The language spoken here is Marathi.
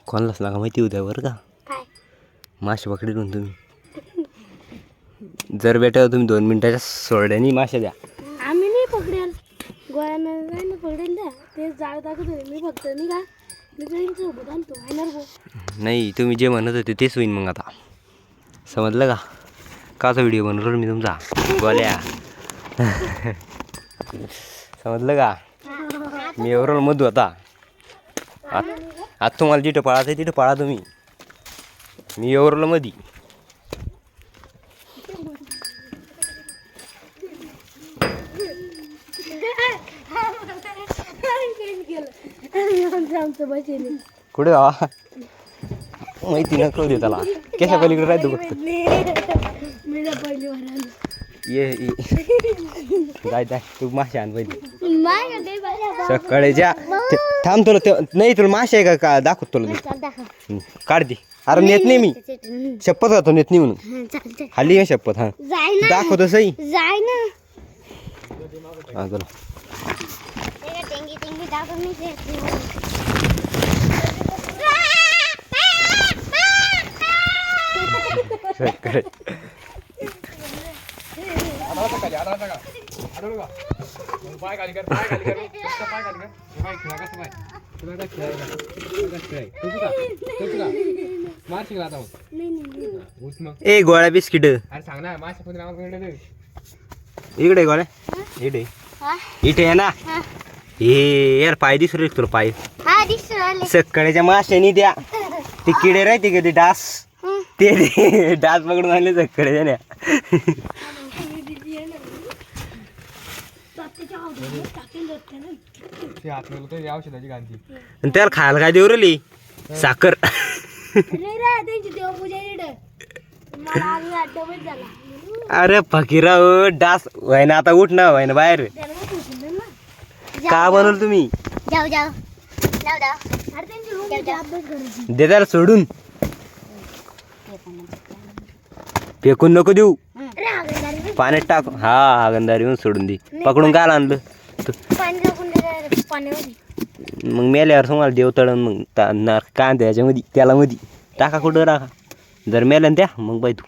कोणालाच लागा माहिती उद्या बरं का मासे पकडून तुम्ही जर भेटा तुम्ही 2 मिनिटाच्या सोड्यानी मासे द्या. आम्ही नाही पकडेल गोळ्यानं नाही पकडेल द्या ते जाळ टाकत होते मी फक्त नाही का मी ट्रेनचं सोबत आणतो येणार गो नाही तुम्ही जे म्हणत होते तेच होईन मग आता समजलं का काचा व्हिडिओ बनवलो मी तुमचा गोल्या समजलं का मी एवढं मधू आता आता तुम्हाला जिथं पाळायचं आहे तिथं पाळा तुम्ही मी एवढं मधी कुठे बाबा माहिती नको दे त्याला कशा पलीकडे राहतो फक्त ये जाय जाय तू मासे आण पाहिजे सकाळीच्या थांब तुला नाही तुला मासे आहे का दाखवत तुला काढ दे अरे नेत नाही मी शपथ राहतो नेत नाही म्हणून खाली आहे शपथ हा दाखवतो सही जाय ना हा चला ए गोळ्या बिस्किट इकडे गोळ्या इकडे इथे आहे ना हे यार पाय दिसू रे तुला पाय सकाळच्या माशानी द्या ते किडे राहते का ते डास ते डास पकडून आणले सकाळच्या ना त्याला खायला काय देऊ रे साखर अरे फकीरा डास व्हाय ना आता उठ ना व्हाय ना बाहेर का बनवलं तुम्ही दे त्याला सोडून फेकून नको देऊ पाण्यात टाक हा गंधार येऊन सोडून दे पकडून काय आणलं मग मेल्यावर तुम्हाला देव तळण मग काय त्याच्यामध्ये त्याला मध्ये टाका कुठं राखा जर मेल्यान त्या मग बाई तू